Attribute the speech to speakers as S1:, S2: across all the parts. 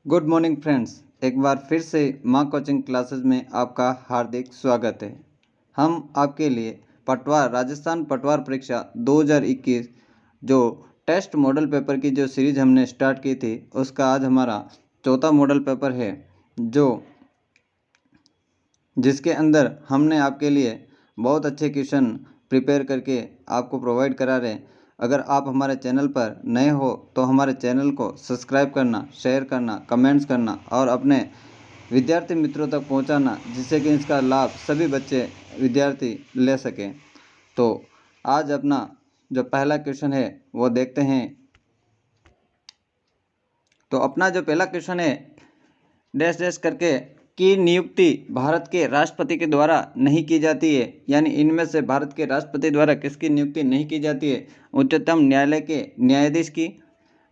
S1: Good morning friends. एक बार फिर से माँ कोचिंग क्लासेस में आपका हार्दिक स्वागत है। हम आपके लिए पटवार राजस्थान पटवार परीक्षा 2021 जो टेस्ट मॉडल पेपर की जो सीरीज हमने स्टार्ट की थी उसका आज हमारा चौथा मॉडल पेपर है, जो जिसके अंदर हमने आपके लिए बहुत अच्छे क्वेश्चन प्रिपेयर करके आपको प्रोवाइड करा रहे हैं। अगर आप हमारे चैनल पर नए हो तो हमारे चैनल को सब्सक्राइब करना, शेयर करना, कमेंट्स करना और अपने विद्यार्थी मित्रों तक पहुंचाना, जिससे कि इसका लाभ सभी बच्चे विद्यार्थी ले सकें। तो आज अपना जो पहला क्वेश्चन है वो देखते हैं। तो अपना जो पहला क्वेश्चन है, डैश डैश करके की नियुक्ति भारत के राष्ट्रपति के द्वारा नहीं की जाती है, यानी इनमें से भारत के राष्ट्रपति द्वारा किसकी नियुक्ति नहीं की जाती है? उच्चतम न्यायालय के न्यायाधीश की,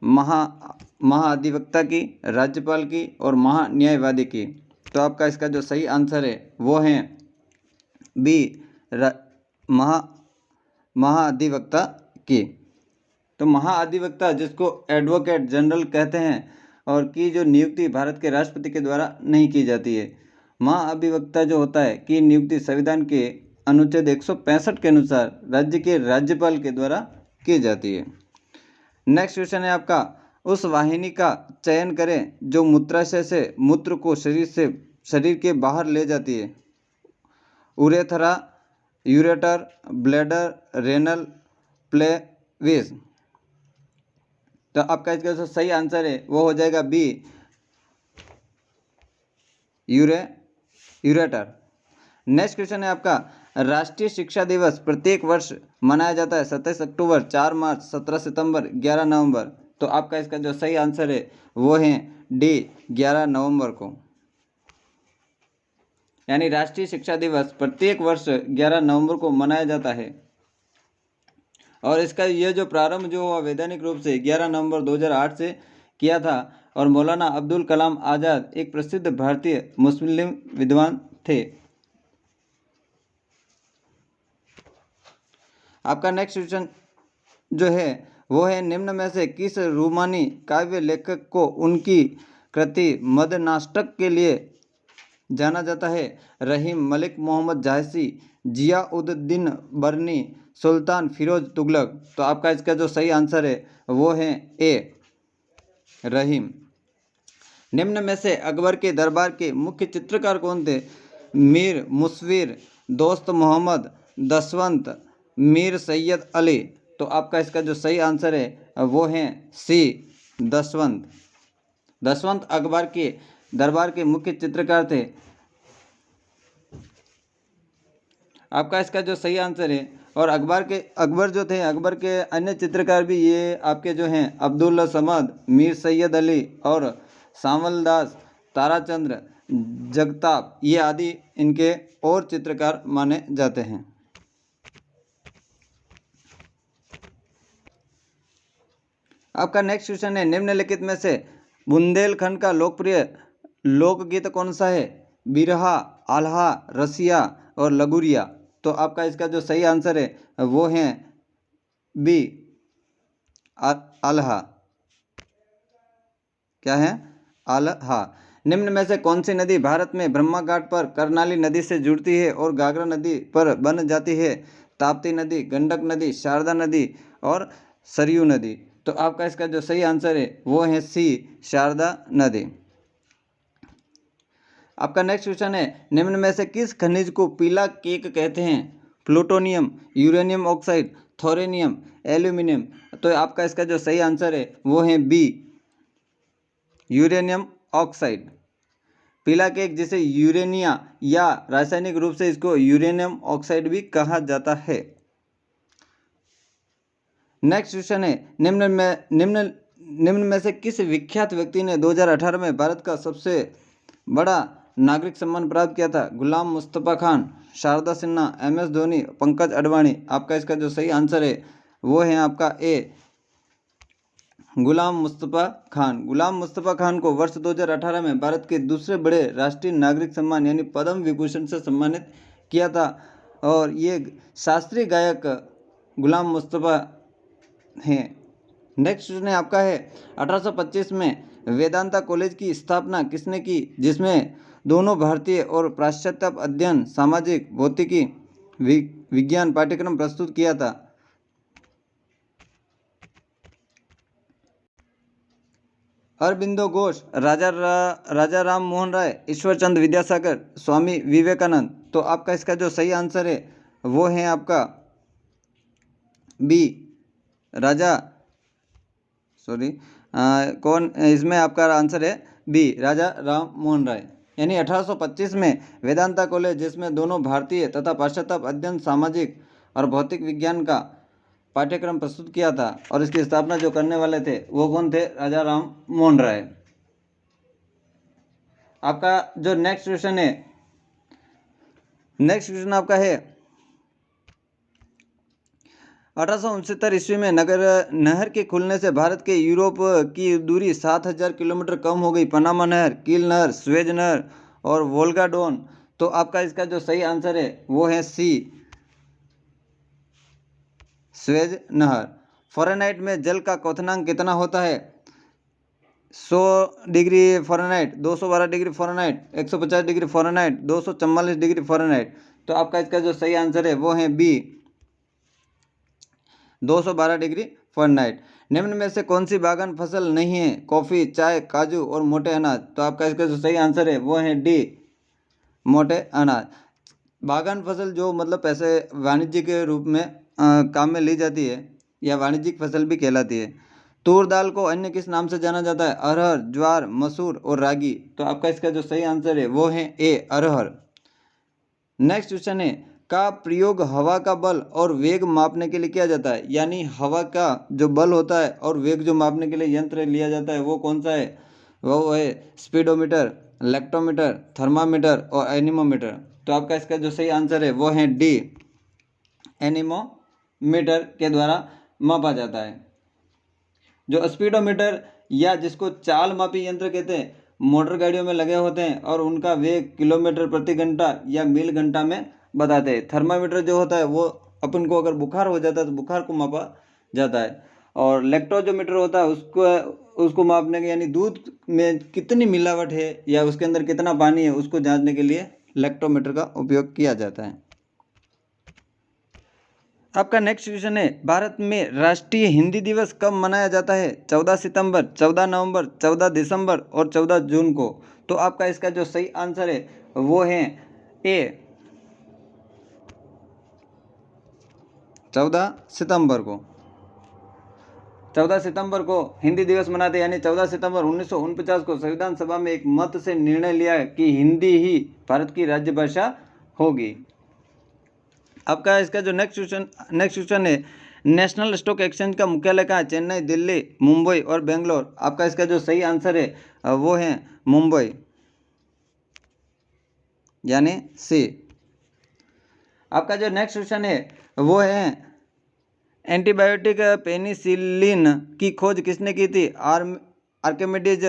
S1: महाधिवक्ता की, राज्यपाल की और महान्यायवादी की। तो आपका इसका जो सही आंसर है वो है बी, महाधिवक्ता की। तो महाधिवक्ता जिसको एडवोकेट जनरल कहते हैं और की जो नियुक्ति भारत के राष्ट्रपति के द्वारा नहीं की जाती है। महाधिवक्ता जो होता है की नियुक्ति संविधान के अनुच्छेद 165 के अनुसार राज्य के राज्यपाल के द्वारा की जाती है। नेक्स्ट क्वेश्चन है आपका, उस वाहिनी का चयन करें जो मूत्राशय से मूत्र को शरीर के बाहर ले जाती है। उरेथरा, यूरेटर, ब्लैडर, रेनल, प्लेविस। तो आपका इसका जो सही आंसर है वो हो जाएगा बी, यूरेटर। नेक्स्ट क्वेश्चन है आपका, राष्ट्रीय शिक्षा दिवस प्रत्येक वर्ष मनाया जाता है 27 अक्टूबर, 4 मार्च, 17 सितंबर, 11 नवंबर। तो आपका इसका जो सही आंसर है वो है डी, 11 नवंबर को। यानी राष्ट्रीय शिक्षा दिवस प्रत्येक वर्ष 11 नवंबर को मनाया जाता है। और इसका यह जो प्रारंभ जो हुआ वैधानिक रूप से 11 नवंबर 2008 से किया था। और मौलाना अब्दुल कलाम आज़ाद एक प्रसिद्ध भारतीय मुस्लिम विद्वान थे। आपका नेक्स्ट क्वेश्चन जो है वो है, निम्न में से किस रूमानी काव्य लेखक को उनकी कृति मदनाष्टक के लिए जाना जाता है? रहीम, मलिक मोहम्मद जायसी, जियाउद्दीन बरनी, सुल्तान फिरोज तुगलक। तो आपका इसका जो सही आंसर है वो है ए, रहीम। निम्न में से अकबर के दरबार के मुख्य चित्रकार कौन थे? मीर मुसविर, दोस्त मोहम्मद, दसवंत, मीर सैयद अली। तो आपका इसका जो सही आंसर है वो है सी, दसवंत। दसवंत अकबर के दरबार के मुख्य चित्रकार थे। आपका इसका जो सही आंसर है, और अकबर जो थे, अकबर के अन्य चित्रकार भी ये आपके जो हैं अब्दुल्ला समद, मीर सैयद अली और सांवल दास, ताराचंद्र, जगताप, ये आदि इनके और चित्रकार माने जाते हैं। आपका नेक्स्ट क्वेश्चन है, निम्नलिखित में से बुंदेलखंड का लोकप्रिय लोकगीत कौन सा है? बिरहा, आल्हा, रसिया और लगुरिया। तो आपका इसका जो सही आंसर है वो है बी, आल्हा। क्या है? आल्हा। निम्न में से कौन सी नदी भारत में ब्रह्मा घाट पर कर्नाली नदी से जुड़ती है और घाघरा नदी पर बन जाती है? ताप्ती नदी, गंडक नदी, शारदा नदी और सरयू नदी। तो आपका इसका जो सही आंसर है वो है सी, शारदा नदी। आपका नेक्स्ट क्वेश्चन है, निम्न में से किस खनिज को पीला केक कहते हैं? प्लूटोनियम, यूरेनियम ऑक्साइड, थोरेनियम, एल्यूमिनियम। तो आपका इसका जो सही आंसर है वो है बी, यूरेनियम ऑक्साइड। पीला केक जिसे यूरेनिया या रासायनिक रूप से इसको यूरेनियम ऑक्साइड भी कहा जाता है। नेक्स्ट क्वेश्चन है, निम्न में से किस विख्यात व्यक्ति ने 2018 में भारत का सबसे बड़ा नागरिक सम्मान प्राप्त किया था? गुलाम मुस्तफ़ा खान, शारदा सिन्हा, MS धोनी, पंकज अडवाणी। आपका इसका जो सही आंसर है वो है आपका ए, गुलाम मुस्तफ़ा खान। गुलाम मुस्तफ़ा खान को वर्ष 2018 में भारत के दूसरे बड़े राष्ट्रीय नागरिक सम्मान यानी पद्म विभूषण से सम्मानित किया था। और ये शास्त्रीय गायक गुलाम मुस्तफ़ा हैं। नेक्स्ट क्वेश्चन है आपका है 1825 में वेदांता कॉलेज की स्थापना किसने की, जिसमें दोनों भारतीय और पाश्चात्य अध्ययन सामाजिक भौतिकी विज्ञान पाठ्यक्रम प्रस्तुत किया था। अरबिंदो घोष, राजा राम मोहन राय, ईश्वरचंद विद्यासागर, स्वामी विवेकानंद। तो आपका इसका जो सही आंसर है वो है आपका बी राजा कौन इसमें आपका आंसर है बी राजा राम मोहन राय। यानी 1825 में वेदांता कॉलेज, जिसमें दोनों भारतीय तथा पाश्चात्य अध्ययन सामाजिक और भौतिक विज्ञान का पाठ्यक्रम प्रस्तुत किया था, और इसकी स्थापना जो करने वाले थे वो कौन थे, राजा राम मोहन राय। आपका जो नेक्स्ट क्वेश्चन है, नेक्स्ट क्वेश्चन आपका है 1869 ईस्वी में नहर के खुलने से भारत के यूरोप की दूरी 7000 किलोमीटर कम हो गई। पनामा नहर, कील नहर, स्वेज नहर और वोल्गा डॉन। तो आपका इसका जो सही आंसर है वो है सी स्वेज नहर। फ़ारेनहाइट में जल का क्वथनांक कितना होता है, 100 degree Fahrenheit, 212 degree Fahrenheit, 150 degree Fahrenheit, 244 degree Fahrenheit. तो आपका इसका जो सही आंसर है वो है बी 212 डिग्री फ़ारेनहाइट। निम्न में से कौन सी बागान फसल नहीं है, कॉफ़ी, चाय, काजू और मोटे अनाज। तो आपका इसका जो सही आंसर है वो है डी मोटे अनाज। बागान फसल जो मतलब पैसे वाणिज्य के रूप में काम में ली जाती है या वाणिज्यिक फसल भी कहलाती है। तूर दाल को अन्य किस नाम से जाना जाता है, अरहर, ज्वार, मसूर और रागी। तो आपका इसका जो सही आंसर है वो है ए अरहर। नेक्स्ट क्वेश्चन है का प्रयोग हवा का बल और वेग मापने के लिए किया जाता है। यानी हवा का जो बल होता है और वेग जो मापने के लिए यंत्र लिया जाता है वो कौन सा है, वो है स्पीडोमीटर, लेक्टोमीटर, थर्मामीटर और एनीमोमीटर। तो आपका इसका जो सही आंसर है वो है डी एनीमोमीटर के द्वारा मापा जाता है। जो स्पीडोमीटर या जिसको चाल मापी यंत्र कहते हैं, मोटर गाड़ियों में लगे होते हैं और उनका वेग किलोमीटर प्रति घंटा या मील घंटा में बताते हैं। थर्मामीटर जो होता है वो अपन को अगर बुखार हो जाता है तो बुखार को मापा जाता है। और लेक्टोजोमीटर होता है उसको मापने के, यानी दूध में कितनी मिलावट है या उसके अंदर कितना पानी है उसको जांचने के लिए लेक्टोमीटर का उपयोग किया जाता है। आपका नेक्स्ट क्वेश्चन है भारत में राष्ट्रीय हिंदी दिवस कब मनाया जाता है, 14 सितंबर, 14 नवंबर, 14 दिसंबर और 14 जून को। तो आपका इसका जो सही आंसर है वो है ए 14 सितंबर को। 14 सितंबर को हिंदी दिवस मनाते हैं। यानी 14 सितंबर 1949 को संविधान सभा में एक मत से निर्णय लिया कि हिंदी ही भारत की राज्य भाषा होगी। आपका इसका जो नेक्स्ट क्वेश्चन है नेशनल स्टॉक एक्सचेंज का मुख्यालय कहाँ है, चेन्नई, दिल्ली, मुंबई और बेंगलोर। आपका इसका जो सही आंसर है वो है मुंबई, यानी सी। आपका जो नेक्स्ट क्वेश्चन है वो है एंटीबायोटिक पेनिसिलिन की खोज किसने की थी, Archimedes,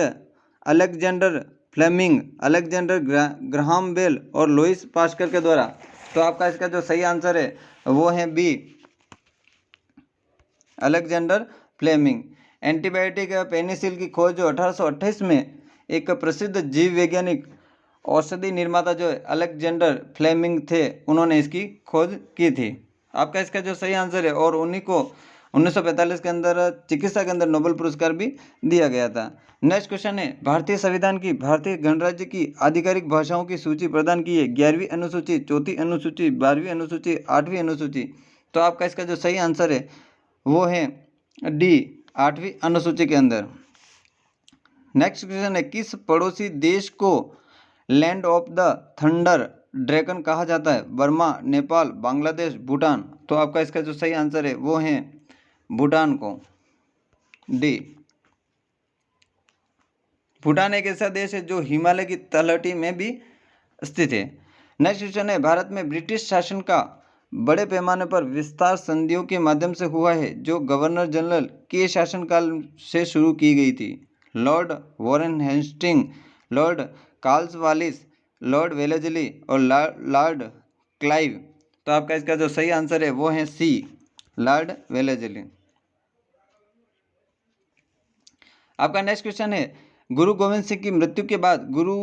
S1: Alexander Fleming, Alexander Graham Bell और लुइस पास्कल के द्वारा। तो आपका इसका जो सही आंसर है वो है बी अलेक्जेंडर फ्लेमिंग। एंटीबायोटिक पेनिसिल की खोज जो 1828 में एक प्रसिद्ध जीव वैज्ञानिक औषधि निर्माता जो अलेक्जेंडर फ्लेमिंग थे उन्होंने इसकी खोज की थी। आपका इसका जो सही आंसर है, और उन्हीं को 1945 के अंदर चिकित्सा के अंदर नोबेल पुरस्कार भी दिया गया था। नेक्स्ट क्वेश्चन है भारतीय संविधान की भारतीय गणराज्य की आधिकारिक भाषाओं की सूची प्रदान की है, 11वीं अनुसूची, 4वीं अनुसूची, 12वीं अनुसूची, 8वीं अनुसूची। तो आपका इसका जो सही आंसर है वो है डी 8वीं अनुसूची के अंदर। नेक्स्ट क्वेश्चन है किस पड़ोसी देश को land of the thunder dragon कहा जाता है, बर्मा, नेपाल, बांग्लादेश, भूटान। तो आपका इसका जो सही आंसर है वो है भूटान को, डी। भूटान एक ऐसा देश है जो हिमालय की तलहटी में भी स्थित है। नेक्स्ट क्वेश्चन है भारत में ब्रिटिश शासन का बड़े पैमाने पर विस्तार संधियों के माध्यम से हुआ है जो गवर्नर जनरल के शासनकाल से शुरू की गई थी, Lord Warren Hasting, Lord Cornwallis, Lord Wellesley और लॉर्ड क्लाइव। तो आपका इसका जो सही आंसर है वो है सी लॉर्ड वेलेस्ली। आपका नेक्स्ट क्वेश्चन है, गुरु गोविंद सिंह की मृत्यु के बाद गुरु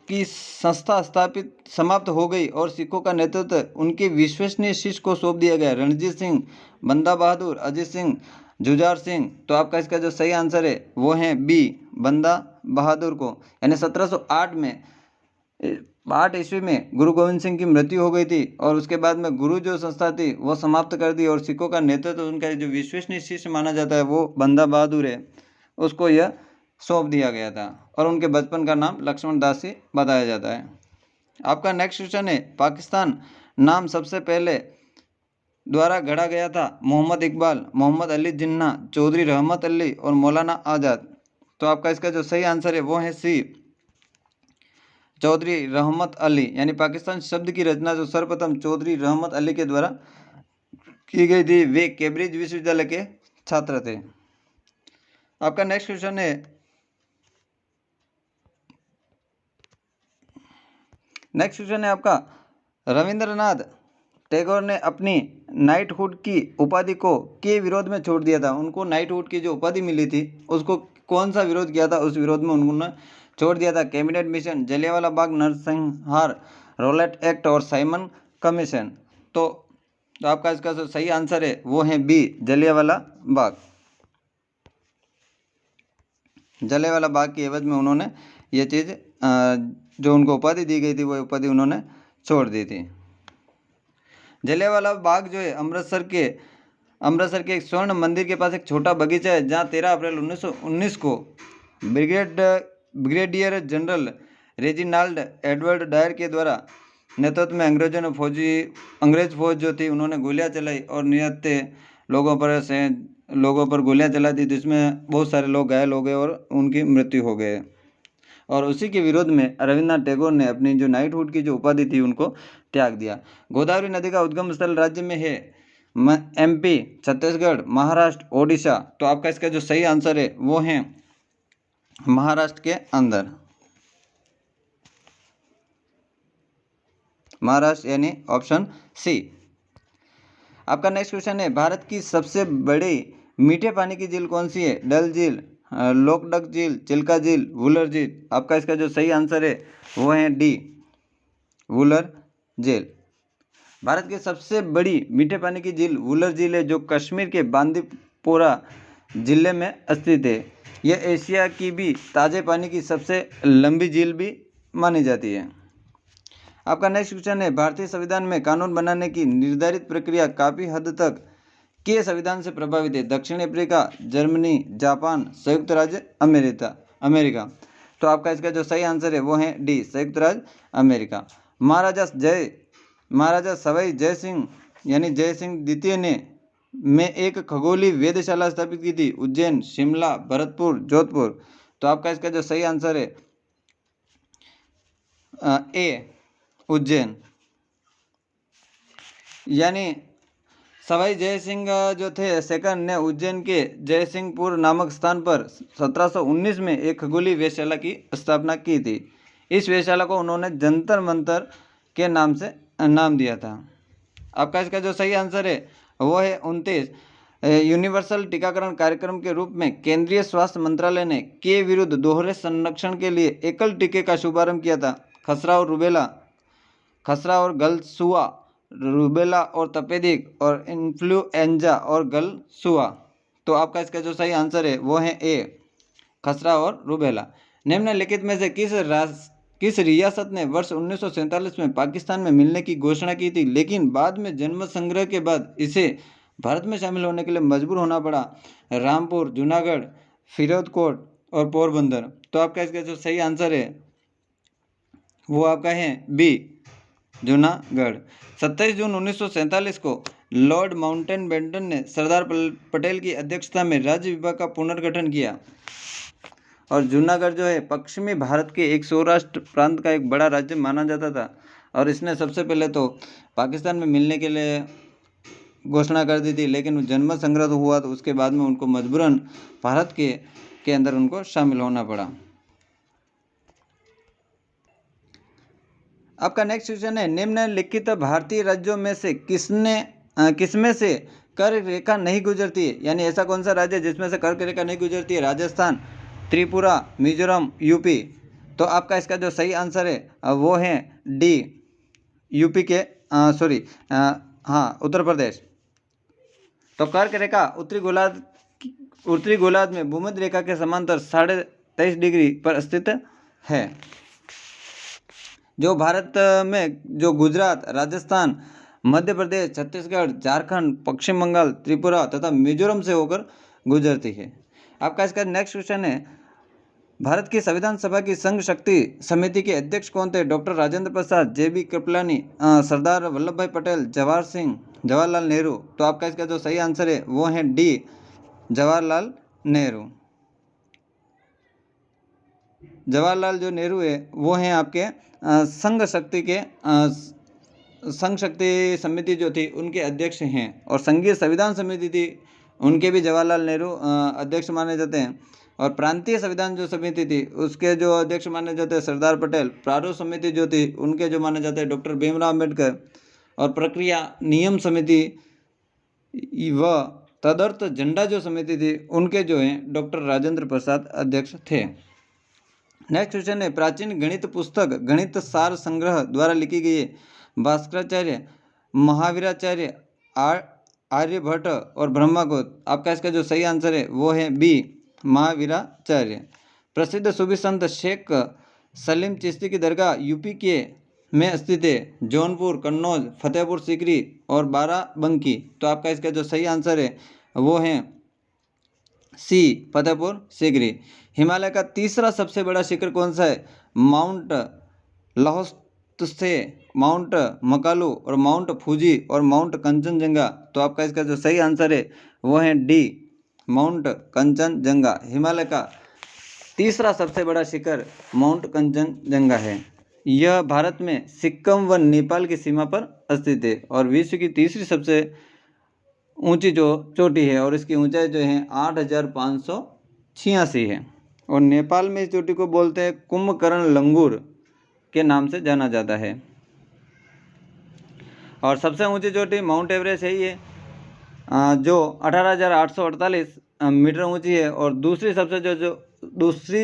S1: की संस्था स्थापित समाप्त हो गई और सिखों का नेतृत्व उनके विश्वसनीय शिष्य को सौंप दिया गया, रणजीत सिंह, बंदा बहादुर, अजीत सिंह, जुझार सिंह। तो आपका इसका जो सही आंसर है वो है बी, बंदा बहादुर को। यानी 1708 में 8 ईस्वी में गुरु गोविंद सिंह की मृत्यु हो गई थी और उसके बाद में गुरु जो संस्था थी वो समाप्त कर दी और सिखों का नेतृत्व उनका जो विश्वसनीय शिष्य माना जाता है वो बंदा बहादुर है, उसको यह सौंप दिया गया था और उनके बचपन का नाम लक्ष्मण दास ही बताया जाता है। आपका नेक्स्ट क्वेश्चन है, पाकिस्तान नाम सबसे पहले द्वारा गढ़ा गया था, मोहम्मद इकबाल, मोहम्मद अली जिन्ना, चौधरी रहमत अली और मौलाना आज़ाद। तो आपका इसका जो सही आंसर है वो है सी, चौधरी रहमत अली। यानी पाकिस्तान शब्द की रचना जो सर्वप्रथम चौधरी रहमत अली के द्वारा की गई थी, वे कैम्ब्रिज विश्वविद्यालय के छात्र थे। आपका नेक्स्ट क्वेश्चन है, आपका रविंद्रनाथ टैगोर ने अपनी नाइटहुड की उपाधि को के विरोध में छोड़ दिया था। उनको नाइटहुड की जो उपाधि मिली थी उसको कौन सा विरोध किया था, उस विरोध में उन्होंने छोड़ दिया था, कैबिनेट मिशन, जलियांवाला बाग नरसंहार, रोलेट एक्ट और साइमन कमीशन। तो आपका इसका जो सही आंसर है वो है बी, जलियांवाला बाग। जलियांवाला बाग की एवज में उन्होंने ये चीज़ जो उनको उपाधि दी गई थी वो उपाधि उन्होंने छोड़ दी थी। जलियांवाला बाग जो है अमृतसर के एक स्वर्ण मंदिर के पास एक छोटा बगीचा है जहाँ 13 अप्रैल 1919 को brigadier general Reginald Edward Dyer के द्वारा नेतृत्व में अंग्रेज फौज जो थी उन्होंने गोलियां चलाई और निहत्थे लोगों पर गोलियां चला दी, जिसमें बहुत सारे लोग घायल हो गए और उनकी मृत्यु हो गई। और उसी के विरोध में रविन्द्रनाथ टैगोर ने अपनी जो नाइटहुड की जो उपाधि थी उनको त्याग दिया। गोदावरी नदी का उद्गम स्थल राज्य में है MP, छत्तीसगढ़, महाराष्ट्र, ओडिशा। तो आपका इसका जो सही आंसर है वो है महाराष्ट्र के अंदर, महाराष्ट्र यानी ऑप्शन सी। आपका नेक्स्ट क्वेश्चन है, भारत की सबसे बड़ी मीठे पानी की झील कौन सी है, डल झील, लोकटक झील, चिल्का झील, वुलर झील। आपका इसका जो सही आंसर है वो है डी, वुलर झील। भारत की सबसे बड़ी मीठे पानी की झील वुलर झील है जो कश्मीर के बांदीपोरा जिले में स्थित है। यह एशिया की भी ताज़े पानी की सबसे लंबी झील भी मानी जाती है। आपका नेक्स्ट क्वेश्चन है, भारतीय संविधान में कानून बनाने की निर्धारित प्रक्रिया काफ़ी हद तक के संविधान से प्रभावित है, दक्षिण अफ्रीका, जर्मनी, जापान, संयुक्त राज्य अमेरिका। तो आपका इसका जो सही आंसर है वो है डी, संयुक्त राज्य अमेरिका। महाराजा सवाई जय सिंह यानी जय सिंह द्वितीय ने एक खगोलीय वेधशाला स्थापित की थी, उज्जैन, शिमला, भरतपुर, जोधपुर। तो आपका इसका जो सही आंसर है ए, उज्जैन। यानी सवाई जय सिंह जो थे सेकंड ने उज्जैन के जयसिंहपुर नामक स्थान पर 1719 में एक खगोलीय वेधशाला की स्थापना की थी। इस वेधशाला को उन्होंने जंतर मंतर के नाम से नाम दिया था। आपका इसका जो सही आंसर है वो है 29। यूनिवर्सल टीकाकरण कार्यक्रम के रूप में केंद्रीय स्वास्थ्य मंत्रालय ने के विरुद्ध दोहरे संरक्षण के लिए एकल टीके का शुभारंभ किया था, खसरा और गलसुआ, रूबेला और तपेदिक और इन्फ्लुएंजा और गलसुआ। तो आपका इसका जो सही आंसर है वो है ए, खसरा और रूबेला। निम्नलिखित में से किस रियासत ने वर्ष 1947 में पाकिस्तान में मिलने की घोषणा की थी लेकिन बाद में जनमत संग्रह के बाद इसे भारत में शामिल होने के लिए मजबूर होना पड़ा, रामपुर, जूनागढ़, फरीदकोट और पोरबंदर। तो आपका इसका जो सही आंसर है वो आपका है बी, जूनागढ़। 27 जून 1947 को लॉर्ड माउंटबेटन ने सरदार पटेल की अध्यक्षता में राज्य विभाग का पुनर्गठन किया और जूनागढ़ जो है पश्चिमी भारत के एक सौराष्ट्र प्रांत का एक बड़ा राज्य माना जाता था और इसने सबसे पहले तो पाकिस्तान में मिलने के लिए घोषणा कर दी थी, लेकिन जनमत संग्रह हुआ तो उसके बाद में उनको मजबूरन भारत के अंदर उनको शामिल होना पड़ा। आपका नेक्स्ट क्वेश्चन है, निम्नलिखित भारतीय राज्यों में से किसमें से कर्क रेखा नहीं गुजरती है, यानी ऐसा कौन सा राज्य जिसमें से कर्क रेखा नहीं गुजरती है, राजस्थान, त्रिपुरा, मिजोरम, यूपी। तो आपका इसका जो सही आंसर है वो है डी, यूपी के सॉरी हाँ उत्तर प्रदेश। तो कर्क रेखा उत्तरी गोलार्ध में भूमध्य रेखा के समांतर 23.5 डिग्री पर स्थित है। जो भारत में जो गुजरात, राजस्थान, मध्य प्रदेश, छत्तीसगढ़, झारखंड, पश्चिम बंगाल, त्रिपुरा तथा मिजोरम से होकर गुजरती है। आपका इसका नेक्स्ट क्वेश्चन है, भारत की संविधान सभा की संघ शक्ति समिति के अध्यक्ष कौन थे? डॉक्टर राजेंद्र प्रसाद, जेबी कृपलानी, सरदार वल्लभ भाई पटेल, जवाहरलाल नेहरू। तो आपका इसका जो सही आंसर है वो है डी, जवाहरलाल नेहरू। जवाहरलाल जो नेहरू है वो हैं आपके संघ शक्ति समिति जो थी उनके अध्यक्ष हैं, और संघीय संविधान समिति थी उनके भी जवाहरलाल नेहरू अध्यक्ष माने जाते हैं। और प्रांतीय संविधान जो समिति थी उसके जो अध्यक्ष माने जाते हैं सरदार पटेल। प्रारूप समिति जो थी उनके जो माने जाते हैं डॉक्टर भीमराव अम्बेडकर। और प्रक्रिया नियम समिति व तदर्थ झंडा जो समिति थी उनके जो हैं डॉक्टर राजेंद्र प्रसाद अध्यक्ष थे। नेक्स्ट क्वेश्चन है, प्राचीन गणित पुस्तक गणित सार संग्रह द्वारा लिखी गई भास्कराचार्य, महावीराचार्य, आर्यभट्ट और ब्रह्मगुप्त। आपका इसका जो सही आंसर है वो है बी, महावीराचार्य। प्रसिद्ध सूफी संत शेख सलीम चिश्ती की दरगाह यूपी के में स्थित है, जौनपुर, कन्नौज, फतेहपुर सीकरी और बाराबंकी। तो आपका इसका जो सही आंसर है वो है सी, फतेहपुर सीकरी। हिमालय का तीसरा सबसे बड़ा शिखर कौन सा है? माउंट लाहोत्से, माउंट मकालू और माउंट फूजी और माउंट कंचनजंगा। तो आपका इसका जो सही आंसर है वो है डी, माउंट कंचनजंगा। हिमालय का तीसरा सबसे बड़ा शिखर माउंट कंचनजंगा है। यह भारत में सिक्किम व नेपाल की सीमा पर स्थित है और विश्व की तीसरी सबसे ऊंची जो चोटी है, और इसकी ऊंचाई जो है 8,586 है। और नेपाल में इस चोटी को बोलते हैं कुंभकर्ण लंगूर के नाम से जाना जाता है। और सबसे ऊंची चोटी माउंट एवरेस्ट है ये, जो 18,848 मीटर ऊंची है। और दूसरी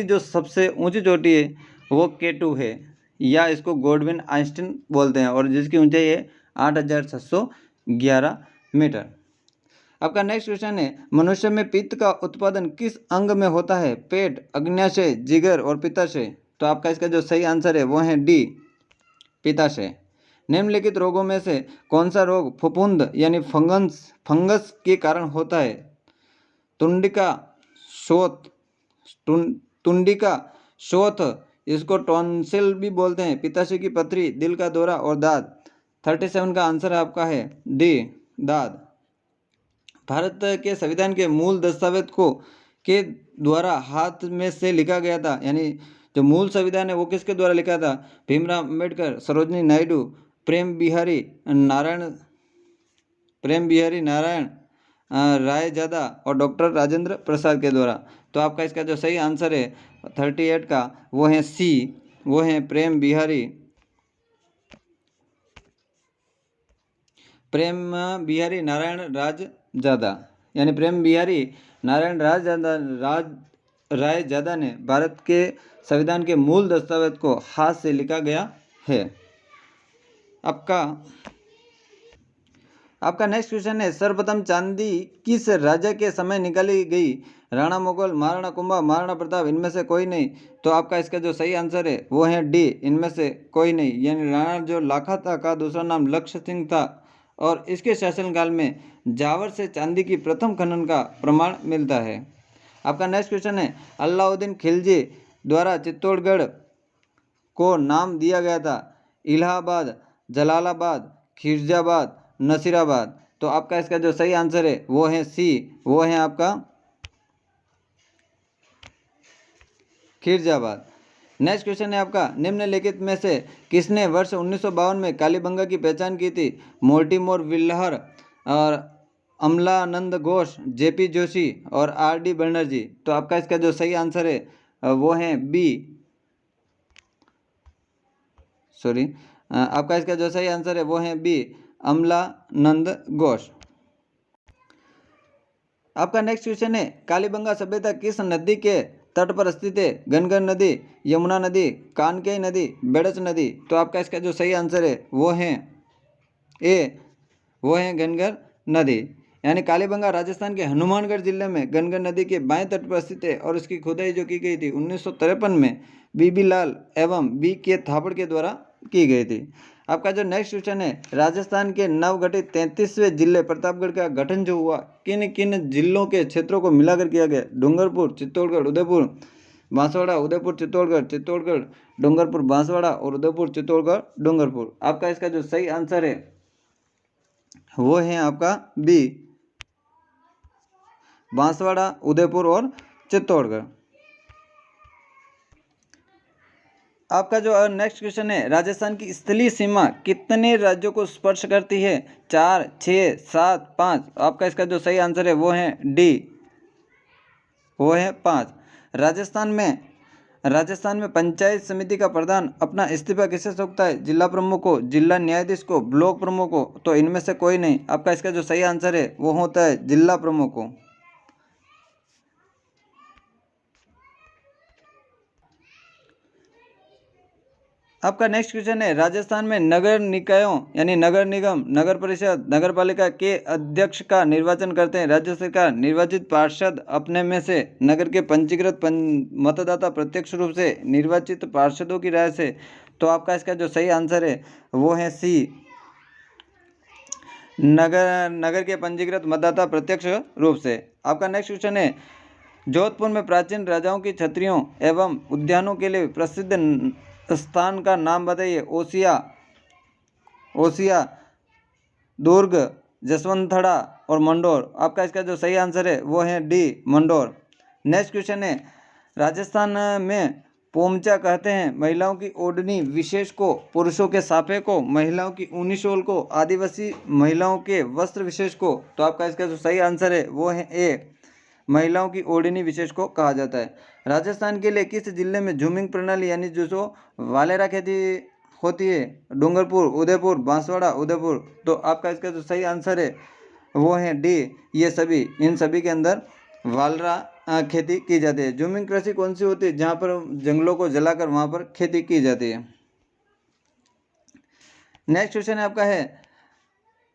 S1: जो सबसे ऊंची चोटी है वो K2 है, या इसको गॉडविन आइंस्टीन बोलते हैं, और जिसकी ऊंचाई है 8,611 मीटर। आपका नेक्स्ट क्वेश्चन है, मनुष्य में पित्त का उत्पादन किस अंग में होता है? पेट, अग्न्याशय, जिगर और पित्ताशय। तो आपका इसका जो सही आंसर है वो है डी, पित्ताशय। निम्नलिखित रोगों में से कौन सा रोग फफूंद यानी फंगस के कारण होता है? तुंडिका शोथ, इसको टॉन्सिल भी बोलते हैं, पित्ताशय की पथरी, दिल का दौरा और दाद। 37 का आंसर आपका है डी, दाद। भारत के संविधान के मूल दस्तावेज के द्वारा हाथ में से लिखा गया था, यानी जो मूल संविधान है वो किसके द्वारा लिखा था? भीमराव अम्बेडकर, सरोजिनी नायडू, प्रेम बिहारी नारायण रायजादा और डॉक्टर राजेंद्र प्रसाद के द्वारा। तो आपका इसका जो सही आंसर है 38 का वो है सी, वो है प्रेम बिहारी नारायण रायजादा। यानी प्रेम बिहारी नारायण रायजादा ने भारत के संविधान के मूल दस्तावेज को हाथ से लिखा गया है। आपका नेक्स्ट क्वेश्चन है, सर्वप्रथम चांदी किस राजा के समय निकाली गई? राणा मुगल, महाराणा कुंभा, महाराणा प्रताप, इनमें से कोई नहीं। तो आपका इसका जो सही आंसर है वो है डी, इनमें से कोई नहीं। यानी राणा जो लाखा था का दूसरा नाम लक्ष्य सिंह था, और इसके शासनकाल में जावर से चांदी की प्रथम खनन का प्रमाण मिलता है। आपका नेक्स्ट क्वेश्चन है, अलाउद्दीन खिलजी द्वारा चित्तौड़गढ़ को नाम दिया गया था? इलाहाबाद, जलालाबाद, खिरजाबाद, नसीराबाद। तो आपका इसका जो सही आंसर है वो है सी, वो है आपका खिरजाबाद। नेक्स्ट क्वेश्चन है आपका, निम्नलिखित में से किसने वर्ष 1952 में कालीबंगा की पहचान की थी? मोर्टिमर व्हीलर और अमलानंद घोष, जेपी जोशी और आर.डी. बनर्जी। तो आपका इसका जो सही आंसर है वो है बी, आपका इसका जो सही आंसर है वो है बी, अमलानंद घोष। आपका नेक्स्ट क्वेश्चन है, कालीबंगा सभ्यता किस नदी के तट पर स्थित है? घनगर नदी, यमुना नदी, कानकेय नदी, बेड़च नदी। तो आपका इसका जो सही आंसर है वो है ए, वो है घनगर नदी। यानी कालीबंगा राजस्थान के हनुमानगढ़ जिले में घनगर नदी के बाएं तट पर स्थित है और उसकी खुदाई जो की गई थी 1953 में बीबी लाल एवं बी के थापड़ के द्वारा की गई थी। आपका जो नेक्स्ट क्वेश्चन है, राजस्थान के नवगठित 33वें जिले प्रतापगढ़ का गठन जो हुआ किन किन जिलों के क्षेत्रों को मिलाकर किया गया? डूंगरपुर, चित्तौड़गढ़, उदयपुर, बांसवाड़ा, उदयपुर, चित्तौड़गढ़, चित्तौड़गढ़, डूंगरपुर, बांसवाड़ा और उदयपुर, चित्तौड़गढ़, डूंगरपुर। आपका इसका जो सही आंसर है वो है आपका बी, बांसवाड़ा, उदयपुर और चित्तौड़गढ़। आपका जो नेक्स्ट क्वेश्चन है, राजस्थान की स्थलीय सीमा कितने राज्यों को स्पर्श करती है? 4, 6, 7, 5। आपका इसका जो सही आंसर है वो है डी, वो है 5। राजस्थान में पंचायत समिति का प्रधान अपना इस्तीफा किसे सौंपता है? जिला प्रमुख को, जिला न्यायाधीश को, ब्लॉक प्रमुख को? तो इनमें से कोई नहीं। आपका इसका जो सही आंसर है वो होता है जिला प्रमुख को। आपका नेक्स्ट क्वेश्चन है, राजस्थान में नगर निकायों यानी नगर निगम, नगर परिषद, नगर पालिका के अध्यक्ष का निर्वाचन करते हैं राज्य सरकार, निर्वाचित पार्षद अपने में से, नगर के पंजीकृत मतदाता, प्रत्यक्ष रूप से निर्वाचित पार्षदों की राय से? तो आपका इसका जो सही आंसर है वो है सी, नगर के पंजीकृत मतदाता प्रत्यक्ष रूप से। आपका नेक्स्ट क्वेश्चन है, जोधपुर में प्राचीन राजाओं की छत्रियों एवं उद्यानों के लिए प्रसिद्ध स्थान का नाम बताइए? ओसिया, दुर्ग, जसवंतथड़ा और मंडोर। आपका इसका जो सही आंसर है वो है डी, मंडोर। नेक्स्ट क्वेश्चन है, राजस्थान में पोमचा कहते हैं महिलाओं की ओढ़नी विशेष को, पुरुषों के साफे को, महिलाओं की ऊनी शॉल को, आदिवासी महिलाओं के वस्त्र विशेष को? तो आपका इसका जो सही आंसर है वो है ए, महिलाओं की ओढ़नी विशेष को कहा जाता है। राजस्थान के लिए किस जिले में झूमिंग प्रणाली यानी जो वालेरा खेती होती है? डूंगरपुर, उदयपुर, बांसवाड़ा, उदयपुर। तो आपका इसका जो सही आंसर है वो है डी, ये सभी, इन सभी के अंदर वालरा खेती की जाती है। झूमिंग कृषि कौन सी होती है? जहाँ पर जंगलों को जलाकर वहाँ पर खेती की जाती है। नेक्स्ट क्वेश्चन आपका है,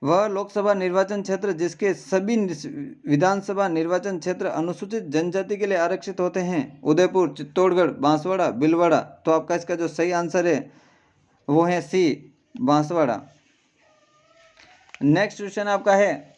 S1: वह लोकसभा निर्वाचन क्षेत्र जिसके सभी विधानसभा निर्वाचन क्षेत्र अनुसूचित जनजाति के लिए आरक्षित होते हैं? उदयपुर, चित्तौड़गढ़, बांसवाड़ा, भीलवाड़ा। तो आपका इसका जो सही आंसर है वो है सी, बांसवाड़ा। नेक्स्ट क्वेश्चन आपका है,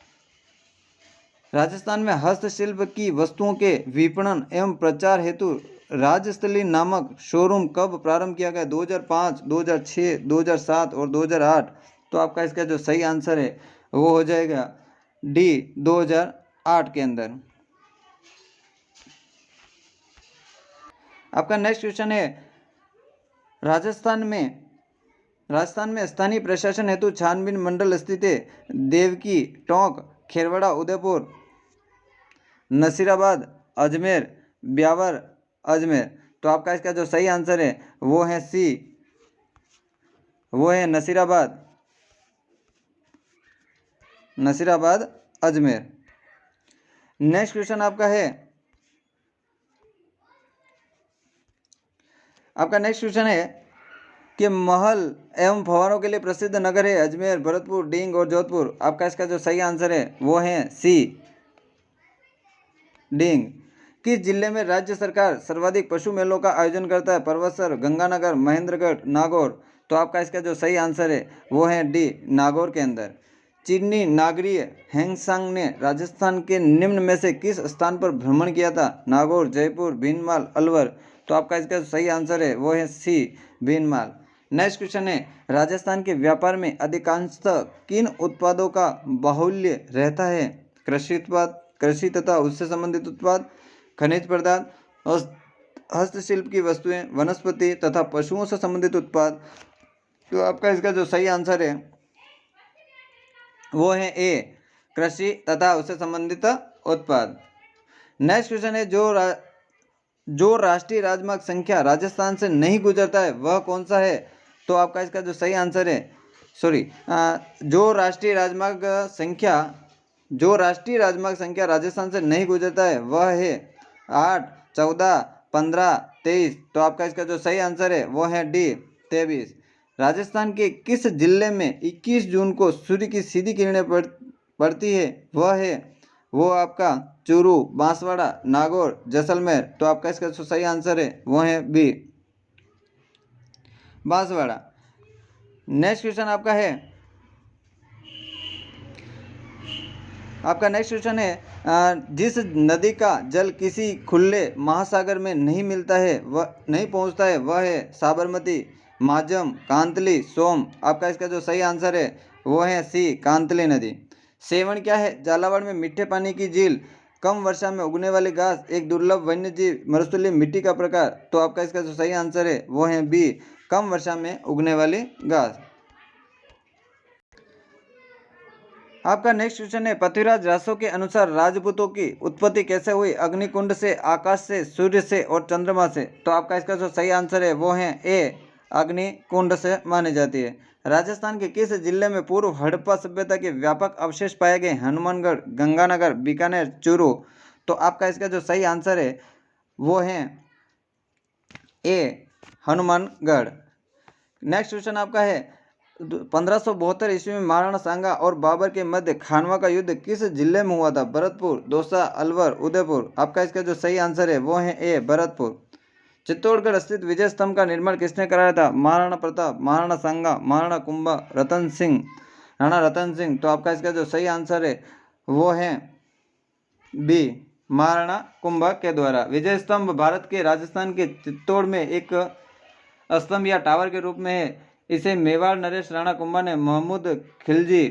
S1: राजस्थान में हस्तशिल्प की वस्तुओं के विपणन एवं प्रचार हेतु राजस्थली नामक शोरूम कब प्रारंभ किया गया? 2005, 2006, 2007 और 2008। तो आपका इसका जो सही आंसर है वो हो जाएगा डी, 2008 के अंदर। आपका नेक्स्ट क्वेश्चन है, राजस्थान में स्थानीय प्रशासन हेतु छानबीन मंडल स्थित है? देवकी, टोंक, खेरवाड़ा, उदयपुर, नसीराबाद, अजमेर, ब्यावर, अजमेर। तो आपका इसका जो सही आंसर है वो है सी, वो है नसीराबाद, अजमेर। नेक्स्ट क्वेश्चन आपका है, आपका नेक्स्ट क्वेश्चन है कि महल एवं फव्वारों के लिए प्रसिद्ध नगर है? अजमेर, भरतपुर, डींग और जोधपुर। आपका इसका जो सही आंसर है वो है सी, डींग। किस जिले में राज्य सरकार सर्वाधिक पशु मेलों का आयोजन करता है? परवसर, गंगानगर, महेंद्रगढ़, नागौर। तो आपका इसका जो सही आंसर है वो है डी, नागौर के अंदर। चीनी नागरिक हेंगसांग ने राजस्थान के निम्न में से किस स्थान पर भ्रमण किया था? नागौर, जयपुर, भीनमाल, अलवर। तो आपका इसका सही आंसर है वो है सी, भीनमाल। नेक्स्ट क्वेश्चन है, राजस्थान के व्यापार में अधिकांशतः किन उत्पादों का बाहुल्य रहता है? कृषि उत्पाद, कृषि तथा उससे संबंधित उत्पाद, खनिज पदार्थ, हस्तशिल्प की वस्तुएं, वनस्पति तथा पशुओं से संबंधित उत्पाद। तो आपका इसका जो सही आंसर है वो है ए, कृषि तथा उससे संबंधित उत्पाद। नेक्स्ट क्वेश्चन है, जो राष्ट्रीय राजमार्ग संख्या राजस्थान से नहीं गुजरता है वह कौन सा है? तो आपका इसका जो सही आंसर है, जो राष्ट्रीय राजमार्ग संख्या राजस्थान से नहीं गुजरता है वह है 8, 14, 15, 23। तो आपका इसका जो सही आंसर है वो है डी 23। राजस्थान के किस जिले में 21 जून को सूर्य की सीधी किरणें पड़ती है? वो आपका चूरू, बांसवाड़ा, नागौर, जैसलमेर। तो आपका इसका जो सही आंसर है वो है बी बांसवाड़ा। नेक्स्ट क्वेश्चन आपका है, जिस नदी का जल किसी खुले महासागर में नहीं मिलता है, वह नहीं पहुंचता है, वह है साबरमती, माझम, कांतली, सोम। आपका इसका जो सही आंसर है वो है सी कांतली नदी। सेवन क्या है? झालावाड़ में मीठे पानी की झील, कम वर्षा में उगने वाली घास, एक दुर्लभ वन्यजीव, मरुस्थलीय मिट्टी का प्रकार। तो आपका इसका जो सही आंसर है वो है बी कम वर्षा में उगने वाली घास। आपका नेक्स्ट क्वेश्चन है, पृथ्वीराज रासो के अनुसार राजपूतों की उत्पत्ति कैसे हुई? अग्निकुंड से, आकाश से, सूर्य से और चंद्रमा से। तो आपका इसका जो सही आंसर है वो है ए अग्निकुंड से मानी जाती है। राजस्थान के किस जिले में पूर्व हड़प्पा सभ्यता के व्यापक अवशेष पाए गए? हनुमानगढ़, गंगानगर, बीकानेर, चूरू। तो आपका इसका जो सही आंसर है वो है ए हनुमानगढ़। नेक्स्ट क्वेश्चन आपका है, 1572 ईस्वी में महाराणा सांगा और बाबर के मध्य खानवा का युद्ध किस जिले में हुआ था? भरतपुर, दौसा, अलवर, उदयपुर। आपका इसका जो सही आंसर है वो है ए भरतपुर। चित्तौड़गढ़ स्थित विजय स्तंभ का निर्माण किसने कराया था? महाराणा प्रताप, महाराणा सांगा, महाराणा कुंभा, रतन सिंह, राणा रतन सिंह। तो आपका इसका जो सही आंसर है वो है बी महाराणा कुंभा के द्वारा। विजय स्तंभ भारत के राजस्थान के चित्तौड़ में एक स्तंभ या टावर के रूप में है। इसे मेवाड़ नरेश राणा कुंभा ने महमूद खिलजी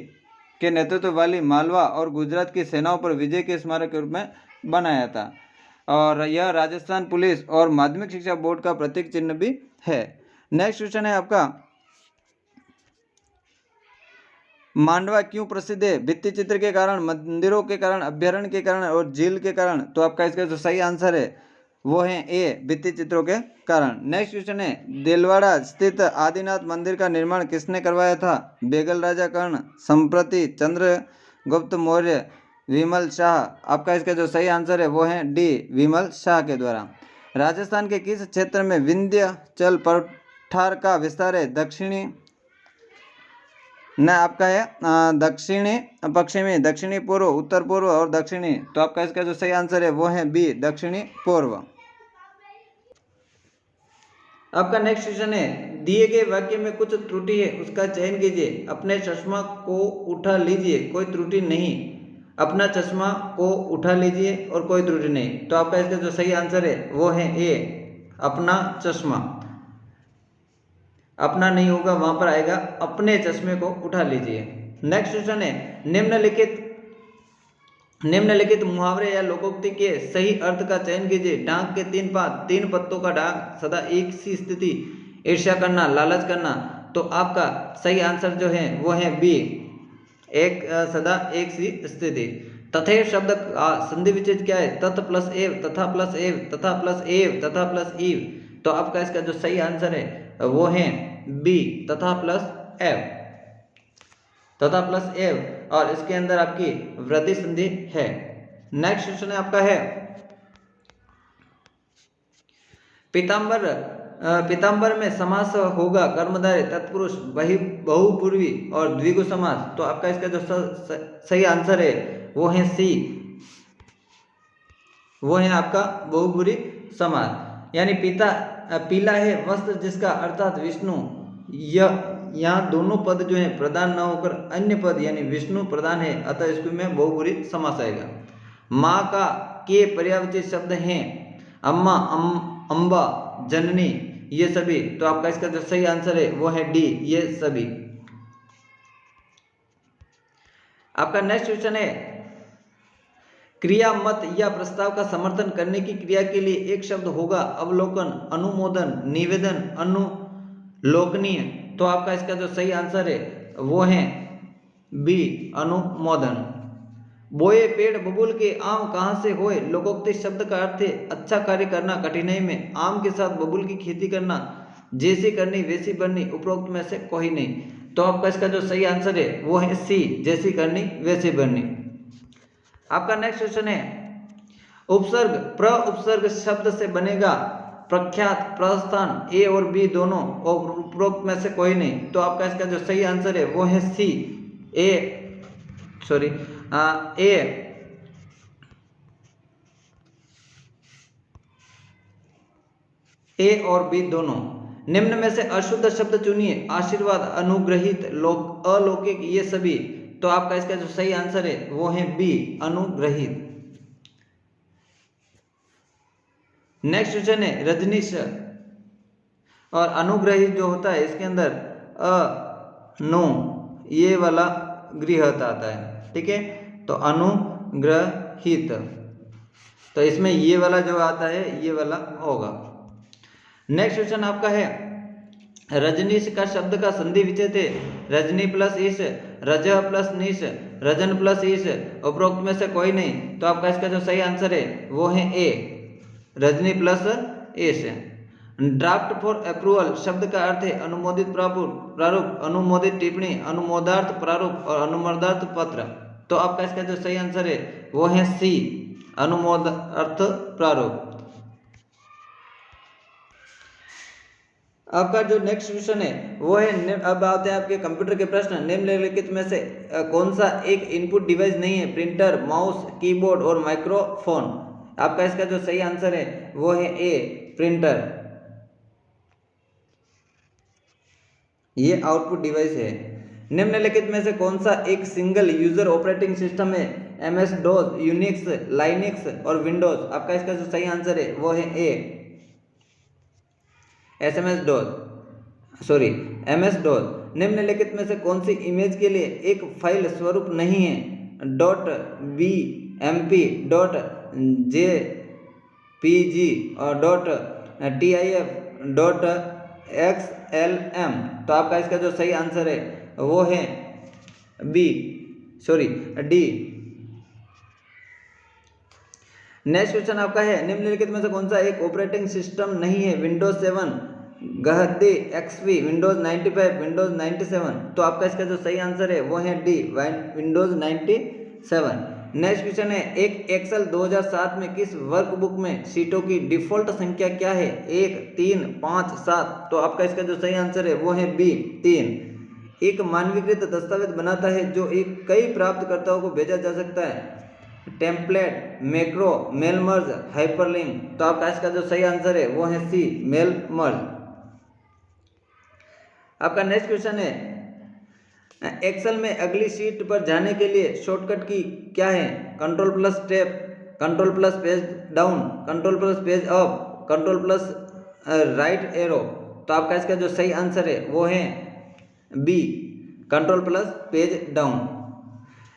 S1: के नेतृत्व वाली मालवा और गुजरात की सेनाओं पर विजय के स्मारक के रूप में बनाया था, और यह राजस्थान पुलिस और माध्यमिक शिक्षा बोर्ड का प्रतीक चिन्ह भी है। नेक्स्ट क्वेश्चन है आपका, मांडवा क्यों प्रसिद्ध है? भित्ति चित्र के कारण, मंदिरों के कारण, अभ्यारण्य के कारण और झील के कारण। तो आपका इसका जो सही आंसर है वो है ए भित्ति चित्रों के कारण। नेक्स्ट क्वेश्चन है, देलवाड़ा स्थित आदिनाथ मंदिर का निर्माण किसने करवाया था? बेगल राजा कर्ण, संप्रति चंद्रगुप्त मौर्य, विमल शाह। आपका इसका जो सही आंसर है वो है डी विमल शाह के द्वारा। राजस्थान के किस क्षेत्र में विंध्याचल पठार का विस्तार है? दक्षिणी न आपका है दक्षिणी, पश्चिमी, दक्षिणी पूर्व, उत्तर पूर्व और दक्षिणी। तो आपका इसका जो सही आंसर है वो है बी दक्षिणी पूर्व। आपका नेक्स्ट क्वेश्चन है, दिए गए वाक्य में कुछ त्रुटि है, उसका चयन कीजिए। अपने चश्मा को उठा लीजिए, कोई त्रुटि नहीं। अपना चश्मा को उठा लीजिए और कोई त्रुटि नहीं। तो आपका इसका जो सही आंसर है वो है ए अपना चश्मा। अपना नहीं होगा, वहां पर आएगा अपने चश्मे को उठा लीजिए। नेक्स्ट क्वेश्चन है, निम्नलिखित मुहावरे या लोकोक्ति के सही अर्थ का चयन कीजिए। डांग के 3 पात, 3 पत्तों का डांग, सदा एक सी स्थिति, ईर्ष्या करना, लालच करना। तो आपका सही आंसर जो है वो है बी सदा एक सी स्थिति। तथैव शब्द का संधि विच्छेद क्या है? तथ प्लस एव, तथा प्लस एव, तथा प्लस एव, तथा प्लस ईव। तो आपका इसका जो सही आंसर है वो है बी तथा प्लस एव, तथा प्लस एव, और इसके अंदर आपकी वृद्धि संधि है। नेक्स्ट क्वेश्चन है आपका है, पीताम्बर में समास होगा कर्मधारय, तत्पुरुष, बहुपूर्वी और द्विगु समास। तो आपका इसका जो सही आंसर है वो है सी, वो है आपका बहुपुरी समास। यानी पीला है वस्त्र जिसका, अर्थात विष्णु। यहाँ दोनों पद जो है प्रधान न होकर अन्य पद यानी विष्णु प्रधान है, अतः इसको में बहुपुरी समास आएगा। माँ का के पर्यायवाची शब्द हैं अम्मा, अम्बा, जननी, ये सभी। तो आपका इसका जो सही आंसर है वो है डी ये सभी। आपका नेक्स्ट क्वेश्चन है, क्रिया, मत या प्रस्ताव का समर्थन करने की क्रिया के लिए एक शब्द होगा। अवलोकन, अनुमोदन, निवेदन, अनुलोकनीय। तो आपका इसका जो सही आंसर है वो है बी अनुमोदन। बोए पेड़ बबूल के आम कहाँ से होए? लोकोक्ति शब्द का अर्थ है अच्छा कार्य करना कठिनाई में, आम के साथ बबूल की खेती करना, जैसी करनी वैसी बननी, उपरोक्त में से कोई नहीं। तो आपका इसका जो सही आंसर है वो है सी जैसी करनी वैसी बननी। आपका नेक्स्ट क्वेश्चन है, उपसर्ग प्र उपसर्ग शब्द से बनेगा प्रख्यात, प्रस्थान, ए और बी दोनों और उपरोक्त में से कोई नहीं। तो आपका इसका जो सही आंसर है वो है सी, ए और बी दोनों। निम्न में से अशुद्ध शब्द चुनिए, आशीर्वाद, अनुग्रहित, अलौकिक, ये सभी। तो आपका इसका जो सही आंसर है वो है बी, अनुग्रहित। नेक्स्ट क्वेश्चन है रजनीश, और अनुग्रहित जो होता है इसके अंदर नो ये वाला गृहत आता है, ठीक है। तो अनुग्रहित, तो इसमें ये वाला जो आता है ये वाला होगा। नेक्स्ट क्वेश्चन आपका है रजनीश का शब्द का संधि विच्छेद है रजनी प्लस ईश, रज प्लस नीश, रजन प्लस ईश, उपरोक्त में से कोई नहीं। तो आपका इसका जो सही आंसर है वो है A, Rajni plus Ish. Draft for approval शब्द का अर्थ है अनुमोदित प्रारूप, अनुमोदित टिप्पणी, अनुमोदार्थ प्रारूप और अनुमोदार्थ पत्र। तो आपका इसका जो सही आंसर है वो है सी, अनुमोदार्थ प्रारूप। आपका जो नेक्स्ट क्वेश्चन है वो है, अब आते हैं आपके कंप्यूटर के प्रश्न। निम्नलिखित में से कौन सा एक इनपुट डिवाइस नहीं है? प्रिंटर, माउस, कीबोर्ड और माइक्रोफोन। आपका इसका जो सही आंसर है वो है ए, प्रिंटर। ये आउटपुट डिवाइस है। निम्नलिखित में से कौन सा एक सिंगल यूजर ऑपरेटिंग सिस्टम है? MS DOS, यूनिक्स, लाइनिक्स और विंडोज। आपका इसका जो सही आंसर है वो है ए, MS DOS। निम्नलिखित में से कौन सी इमेज के लिए एक फाइल स्वरूप नहीं है? .bmp, .jpg और .tif, .xlm। तो आपका इसका जो सही आंसर है वो है डी। नेक्स्ट क्वेश्चन आपका है निम्नलिखित में से कौन सा एक ऑपरेटिंग सिस्टम नहीं है? Windows 7, गहदी, XP, Windows 95, Windows 97। तो आपका इसका जो सही आंसर है वो है डी, विंडोज 97। नेक्स्ट क्वेश्चन है एक एक्सेल 2007 में किस वर्कबुक में सीटों की डिफॉल्ट संख्या क्या है? 1, 3, 5, 7। तो आपका इसका जो सही आंसर है वो है बी, 3। एक मानवीकृत दस्तावेज बनाता है जो एक कई प्राप्तकर्ताओं को भेजा जा सकता है? Template, macro, mail merge, hyperlink. तो आपका इसका जो सही आंसर है वो है सी, मेल मर्ज। आपका नेक्स्ट क्वेश्चन है एक्सेल में अगली शीट पर जाने के लिए शॉर्टकट की क्या है? Control plus tab, control plus page down, control plus page up, control plus right arrow. तो आपका इसका जो सही आंसर है वो है B, control plus page down.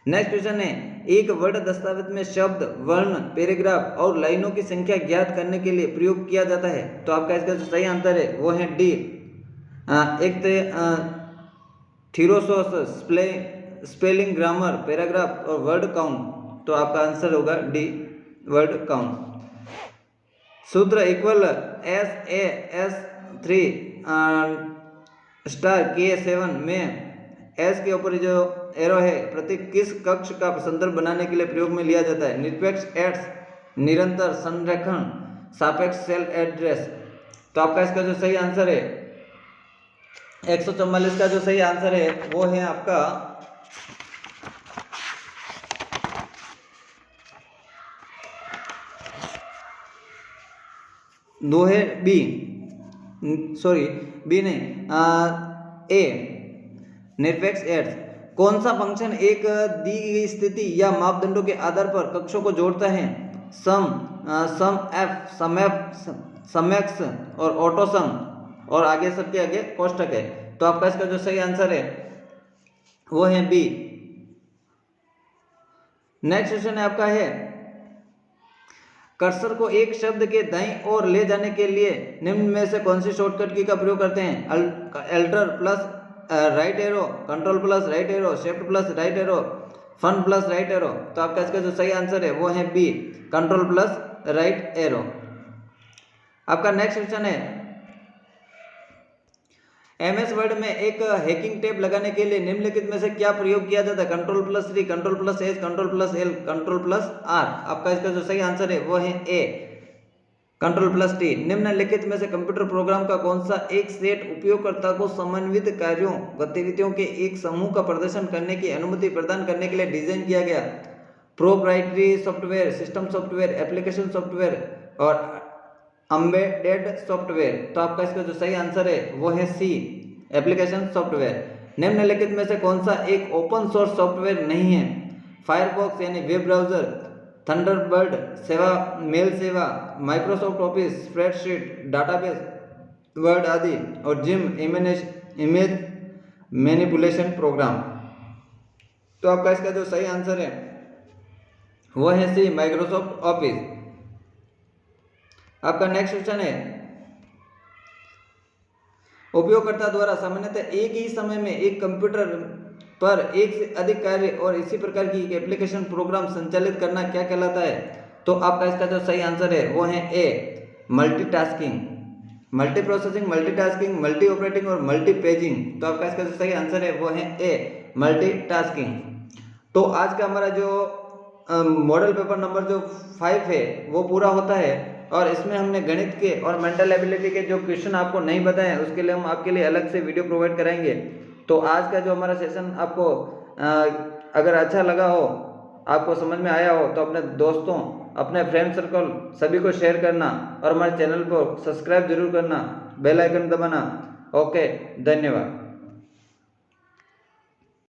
S1: Next question है एक वर्ड दस्तावेज में शब्द, वर्ण, पैराग्राफ और लाइनों की संख्या ज्ञात करने के लिए प्रयोग किया जाता है? तो आपका इसका जो सही आंसर है वो है डी, एक थीरोसोस, स्पेलिंग, ग्रामर, पैराग्राफ और वर्ड काउंट। तो आपका आंसर होगा डी, वर्ड काउंट। सूत्र इक्वल SAS3 स्टार K7 में एस के ऊपर जो एरो है प्रतीक किस कक्ष का संदर्भ बनाने के लिए प्रयोग में लिया जाता है? निरपेक्ष, एड्स, निरंतर, संरेखण, सापेक्ष, सेल एड्रेस। तो आपका इसका जो सही आंसर है 144 का जो सही आंसर है वो है आपका दो है बी, बी नहीं, ए, निरपेक्ष एड्स। कौन सा फंक्शन एक दी गई स्थिति या मापदंडों के आधार पर कक्षों को जोड़ता है? सम एफ, समएक्स और ऑटोसम, और आगे सबके आगे कोष्ठक है। तो आपका इसका जो सही आंसर है वो है बी। नेक्स्ट क्वेश्चन आपका है कर्सर को एक शब्द के दाईं ओर ले जाने के लिए निम्न में से कौन सी शॉर्टकट की का प्रयोग करते हैं? Alt plus right arrow, control plus right arrow, shift plus right arrow, fn plus right arrow. तो आपका इसका जो सही आंसर है वो है B, control plus right arrow. आपका नेक्स्ट क्वेश्चन है MS वर्ड में एक हैकिंग टैब लगाने के लिए निम्नलिखित में से क्या प्रयोग किया जाता है? Ctrl+3, Ctrl+H, Ctrl+L, Ctrl+R। आपका इसका जो सही आंसर है वो है ए, Ctrl+T। निम्नलिखित में से कंप्यूटर प्रोग्राम का कौन सा एक सेट उपयोगकर्ता को समन्वित कार्यों गतिविधियों के एक समूह का प्रदर्शन करने की अनुमति प्रदान करने के लिए डिजाइन किया गया? Proprietary software, system software, application software और एम्बेडेड सॉफ्टवेयर। तो आपका इसका जो सही आंसर है वो है सी, एप्लीकेशन सॉफ्टवेयर। निम्नलिखित में से कौन सा एक ओपन सोर्स सॉफ्टवेयर नहीं है? फायरफॉक्स यानी वेब ब्राउजर, थंडरबर्ड सेवा, मेल सेवा, Microsoft office, spreadsheet, database, word आदि, और जिम इमेज मैनिपुलेशन प्रोग्राम। तो आपका इसका जो सही आंसर है वो है सी, माइक्रोसॉफ्ट ऑफिस। आपका नेक्स्ट क्वेश्चन है, उपयोगकर्ता द्वारा सामान्यतः एक ही समय में एक कंप्यूटर पर एक से अधिक कार्य और इसी प्रकार की एक एप्लीकेशन प्रोग्राम संचालित करना क्या कहलाता है? तो आपका इसका जो सही आंसर है वो है A, multitasking, multi processing, multitasking, multi operating और मल्टी पेजिंग। तो आपका इसका जो सही आंसर है वो है ए, मल्टीटास्किंग। तो आज का हमारा जो मॉडल पेपर नंबर जो 5 है वो पूरा होता है, और इसमें हमने गणित के और मेंटल एबिलिटी के जो क्वेश्चन आपको नहीं बताए हैं उसके लिए हम आपके लिए अलग से वीडियो प्रोवाइड कराएंगे। तो आज का जो हमारा सेशन आपको अगर अच्छा लगा हो, आपको समझ में आया हो, तो अपने दोस्तों, अपने फ्रेंड सर्कल सभी को शेयर करना और हमारे चैनल को सब्सक्राइब जरूर करना, बेल आइकन दबाना। ओके, धन्यवाद।